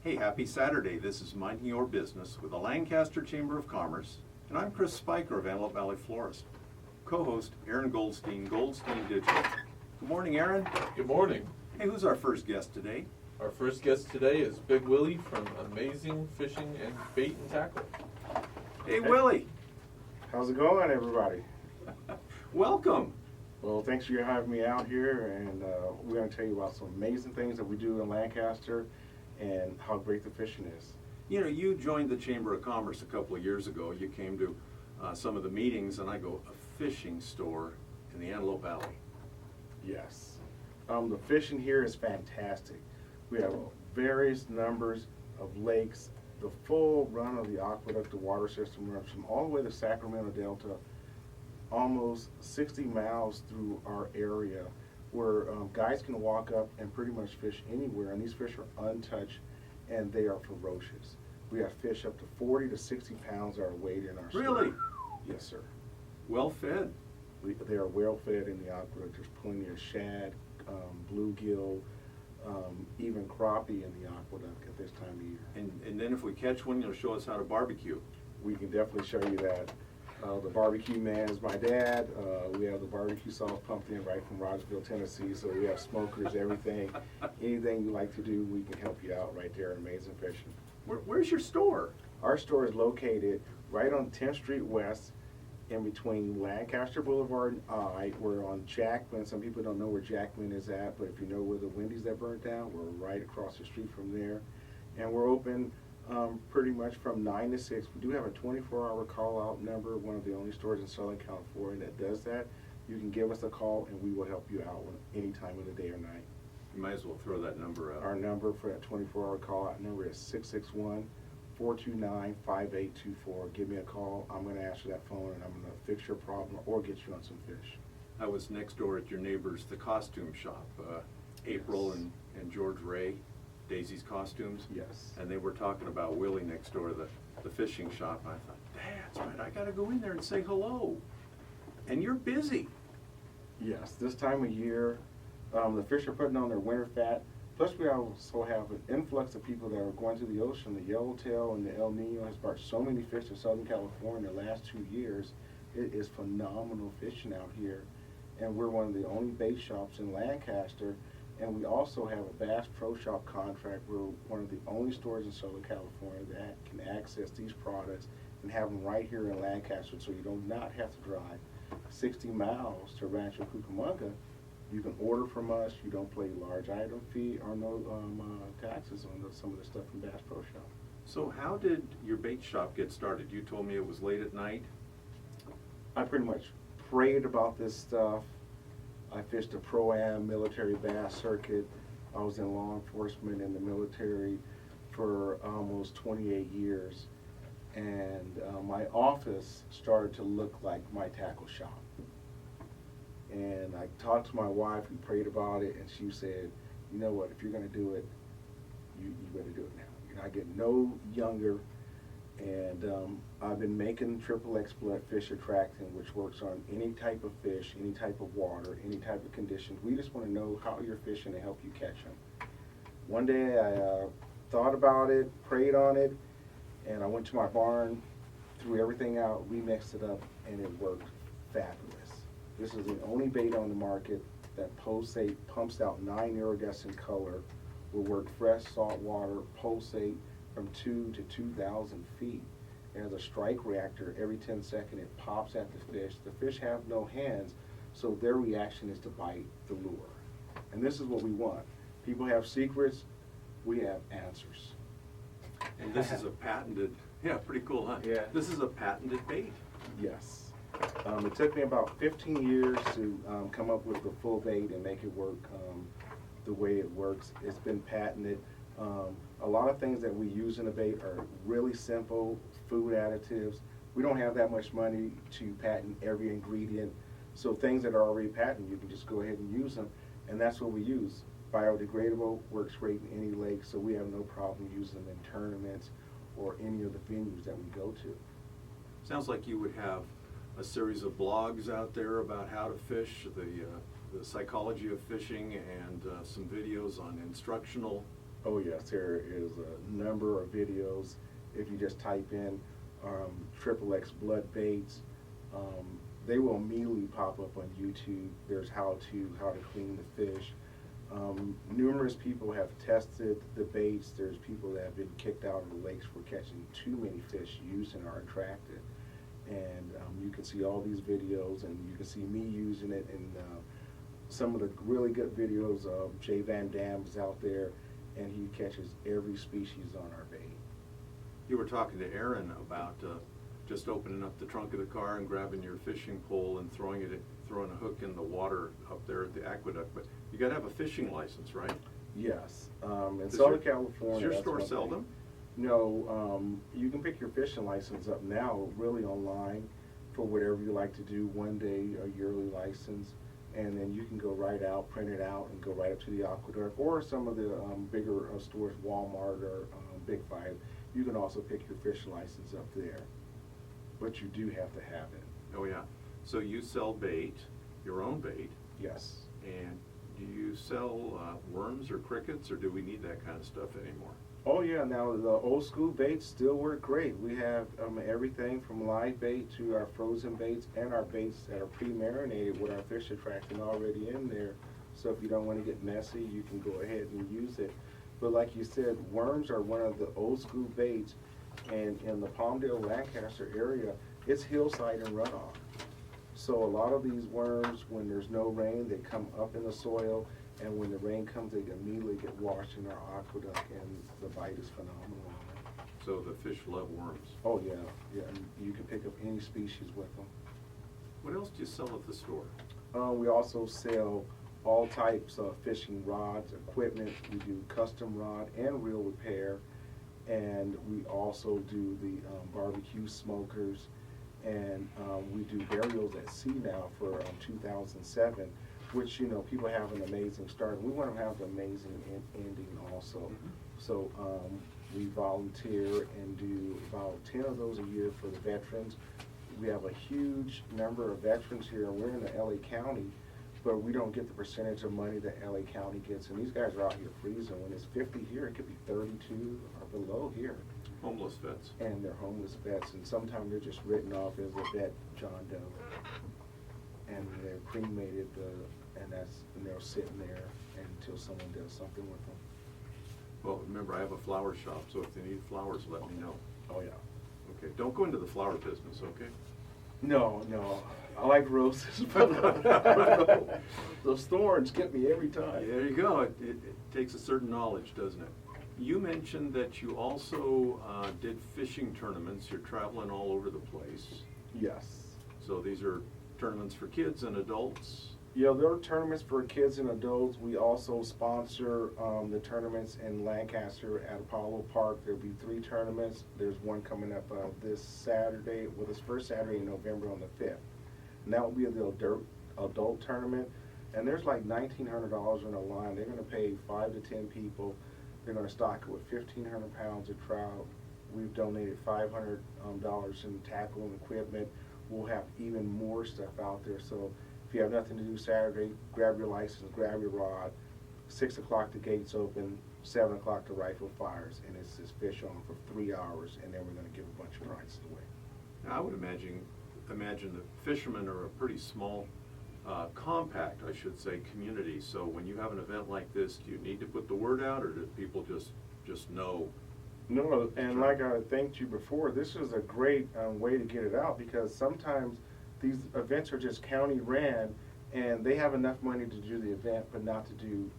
Hey, happy Saturday. This is Minding Your Business with the Lancaster Chamber of Commerce, and I'm Chris Spiker of Antelope Valley Florist. Co-host Aaron Goldstein, Goldstein Digital. Good morning, Aaron. Good morning. Hey, who's our first guest today? Our first guest today is Big Willie from Amaysing Fishing and Bait and Tackle. Hey, Willie. How's it going, everybody? Welcome. Well, thanks for having me out here, and we're going to tell you about some amazing things that we do in Lancaster and how great the fishing is. You know, you joined the Chamber of Commerce a couple of years ago. You came to some of the meetings, and I go, a fishing store in the Antelope Valley. Yes. The fishing here is fantastic. We have various numbers of lakes. The full run of the aqueduct, the water system runs from all the way to Sacramento Delta, almost 60 miles through our area, where guys can walk up and pretty much fish anywhere, and these fish are untouched and they are ferocious. We have fish up to 40 to 60 pounds that are weighed in our store. Really? Yes, sir. Well fed. They are well fed in the aqueduct. There's plenty of shad, bluegill, even crappie in the aqueduct at this time of year. And then if we catch one, you'll show us how to barbecue. We can definitely show you that. The barbecue man is my dad. We have the barbecue sauce pumped in right from Rogersville, Tennessee. So we have smokers, everything. Anything you like to do, we can help you out right there at Amaysing Fishing. Where's your store? Our store is located right on 10th Street West, in between Lancaster Boulevard and we're on Jackman. Some people don't know where Jackman is at, but if you know where the Wendy's that burnt down, we're right across the street from there. And we're open pretty much from 9 to 6. We do have a 24-hour call-out number, one of the only stores in Southern California that does that. You can give us a call and we will help you out any time of the day or night. You might as well throw that number out. Our number for that 24-hour call-out number is 661-429-5824. Give me a call. I'm going to answer that phone and I'm going to fix your problem or get you on some fish. I was next door at your neighbors, the costume shop, April Yes. and George Ray, Daisy's Costumes. Yes. And they were talking about Willie next door, the fishing shop. And I thought, that's right, I got to go in there and say hello. And you're busy. Yes, this time of year, the fish are putting on their winter fat. Plus, we also have an influx of people that are going to the ocean. The yellowtail and the El Nino has brought so many fish to Southern California the last 2 years. It is phenomenal fishing out here. And we're one of the only bait shops in Lancaster. And we also have a Bass Pro Shop contract. We're one of the only stores in Southern California that can access these products and have them right here in Lancaster, so you do not have to drive 60 miles to Rancho Cucamonga. You can order from us. You don't pay large item fee or no taxes on some of the stuff from Bass Pro Shop. So how did your bait shop get started? You told me it was late at night. I pretty much prayed about this stuff. I fished a Pro-Am military bass circuit. I was in law enforcement in the military for almost 28 years. And my office started to look like my tackle shop. And I talked to my wife, we prayed about it, and she said, you know what, if you're going to do it, you better do it now. You're not getting no younger. And I've been making triple exploit fish attractant, which works on any type of fish, any type of water, any type of conditions. We just want to know how you're fishing to help you catch them. One day I thought about it, prayed on it, and I went to my barn, threw everything out, remixed it up, and it worked fabulous. This is the only bait on the market that pulsate, pumps out 9 iridescent color, will work fresh salt water, pulsate from 2 to 2,000 feet. It has a strike reactor. Every 10 seconds it pops at the fish. The fish have no hands, so their reaction is to bite the lure. And this is what we want. People have secrets, we have answers. And this is a patented, yeah, pretty cool, huh? Yeah. This is a patented bait. Yes. It took me about 15 years to come up with the full bait and make it work the way it works. It's been patented. A lot of things that we use in the bait are really simple food additives. We don't have that much money to patent every ingredient. So things that are already patented, you can just go ahead and use them. And that's what we use. Biodegradable, works great in any lake, so we have no problem using them in tournaments or any of the venues that we go to. Sounds like you would have a series of blogs out there about how to fish, the psychology of fishing, and some videos on instructional Oh yes, there is a number of videos. If you just type in XXX blood baits, they will immediately pop up on YouTube. There's how to clean the fish. Numerous people have tested the baits. There's people that have been kicked out of the lakes for catching too many fish using our attracted. And you can see all these videos, and you can see me using it, and some of the really good videos of Jay Van Dam is out there, and he catches every species on our bait. You were talking to Aaron about just opening up the trunk of the car and grabbing your fishing pole and throwing a hook in the water up there at the aqueduct, but you got to have a fishing license, right? Yes, in Southern California. Does your that's store one sell thing. them? No, you can pick your fishing license up now really online for whatever you like to do, 1 day, a yearly license, and then you can go right out, print it out, and go right up to the aqueduct, or some of the bigger stores, Walmart or Big Five. You can also pick your fishing license up there, but you do have to have it. Oh, yeah. So you sell bait, your own bait, Yes. and do you sell worms or crickets, or do we need that kind of stuff anymore? Oh yeah, now the old school baits still work great. We have everything from live bait to our frozen baits, and our baits that are pre-marinated with our fish attractant already in there. So if you don't want to get messy, you can go ahead and use it. But like you said, worms are one of the old school baits, and in the Palmdale, Lancaster area, it's hillside and runoff. So a lot of these worms, when there's no rain, they come up in the soil, and when the rain comes, they immediately get washed in our aqueduct, and the bite is phenomenal on it. So the fish love worms. Oh yeah, yeah, and you can pick up any species with them. What else do you sell at the store? We also sell all types of fishing rods, equipment. We do custom rod and reel repair, and we also do the barbecue smokers, and we do burials at sea now for 2007, which, you know, people have an amazing start. We want to have an amazing ending also. Mm-hmm. So we volunteer and do about 10 of those a year for the veterans. We have a huge number of veterans here, and we're in the LA County, but we don't get the percentage of money that LA County gets. And these guys are out here freezing. When it's 50 here, it could be 32 or below here. Homeless vets. And they're homeless vets, and sometimes they're just written off as a vet John Doe. And they're cremated, and they're sitting there until someone does something with them. Well, remember, I have a flower shop, so if they need flowers, let me know. Oh yeah. Okay, don't go into the flower business, okay? No, I like roses, but those thorns get me every time. There you go. It takes a certain knowledge, doesn't it? You mentioned that you also did fishing tournaments. You're traveling all over the place. Yes. So these are tournaments for kids and adults. Yeah, there are tournaments for kids and adults. We also sponsor the tournaments in Lancaster at Apollo Park. There'll be 3 tournaments. There's one coming up this Saturday, well, this first Saturday in November on the 5th. And that will be the adult tournament. And there's like $1,900 on the line. They're going to pay 5 to 10 people. They're going to stock it with 1,500 pounds of trout. We've donated $500 in tackle and equipment. We'll have even more stuff out there. So if you have nothing to do Saturday, grab your license, grab your rod. 6 o'clock the gates open, 7 o'clock the rifle fires, and it's this fish on for 3 hours, and then we're going to give a bunch of prizes away. Now, I would imagine the fishermen are a pretty small, compact, I should say, community. So when you have an event like this, do you need to put the word out, or do people just know? No, and like I thanked you before, this is a great way to get it out, because sometimes these events are just county ran, and they have enough money to do the event, but not to do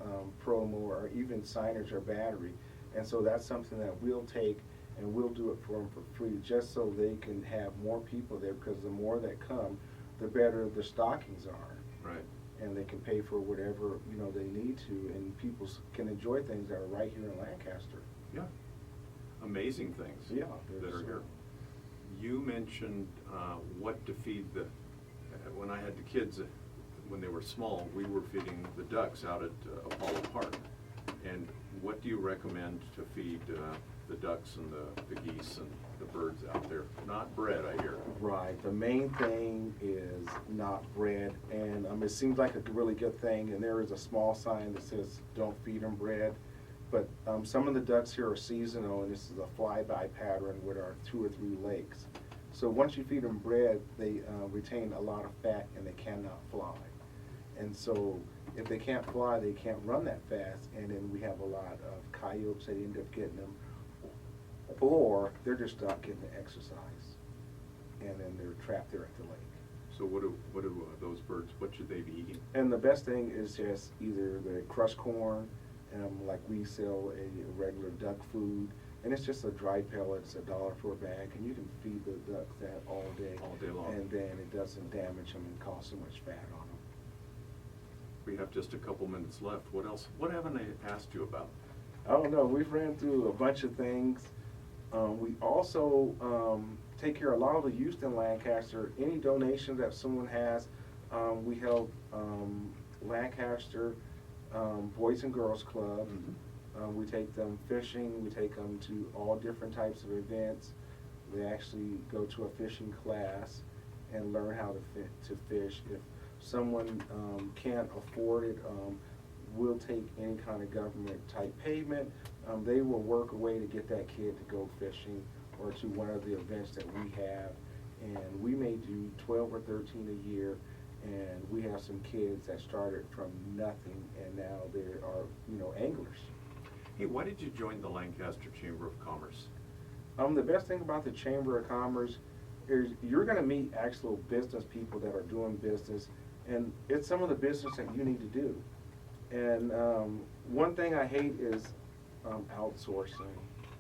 promo or even signage or battery. And so that's something that we'll take, and we'll do it for them for free, just so they can have more people there, because the more that come, the better the stockings are. Right. And they can pay for whatever, you know, they need to, and people can enjoy things that are right here in Lancaster. Yeah. Amazing things. Yeah, that are here. You mentioned what to feed the. When I had the kids, when they were small, we were feeding the ducks out at Apollo Park. And what do you recommend to feed the ducks and the geese and the birds out there? Not bread, I hear. Right. The main thing is not bread, and it seems like a really good thing. And there is a small sign that says "Don't feed them bread," But some of the ducks here are seasonal, and this is a flyby pattern with our 2 or 3 lakes. So once you feed them bread, they retain a lot of fat and they cannot fly. And so if they can't fly, they can't run that fast, and then we have a lot of coyotes that end up getting them, or they're just not getting the exercise, and then they're trapped there at the lake. So what do those birds, what should they be eating? And the best thing is just either the crushed corn, like we sell a regular duck food, and it's just a dry pellets, $1 for a bag, and you can feed the ducks that all day. All day long. And then it doesn't damage them and cause so much fat on them. We have just a couple minutes left. What else? What haven't I asked you about? I don't know, we've ran through a bunch of things. We also take care of a lot of the youth in Lancaster. Any donation that someone has, we help Lancaster Boys and Girls Club. We take them fishing, we take them to all different types of events. They actually go to a fishing class and learn how to fish. If someone can't afford it, we'll take any kind of government type payment. They will work a way to get that kid to go fishing or to one of the events that we have. And we may do 12 or 13 a year, and we have some kids that started from nothing and now they are, anglers. Hey, why did you join the Lancaster Chamber of Commerce? The best thing about the Chamber of Commerce is you're going to meet actual business people that are doing business, and it's some of the business that you need to do. And one thing I hate is outsourcing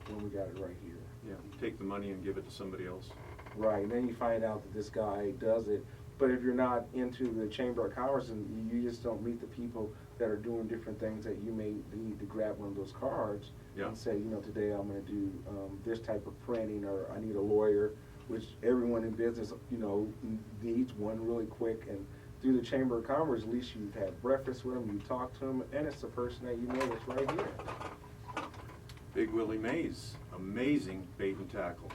when we got it right here. Yeah, take the money and give it to somebody else. Right, and then you find out that this guy does it. But if you're not into the Chamber of Commerce and you just don't meet the people that are doing different things, that you may need to grab one of those cards and say, today I'm going to do this type of printing, or I need a lawyer, which everyone in business, needs one really quick. And through the Chamber of Commerce, at least you've had breakfast with them, you talk to them, and it's the person that that's right here. Big Willie Mays, amazing bait and tackle.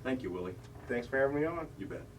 Thank you, Willie. Thanks for having me on. You bet.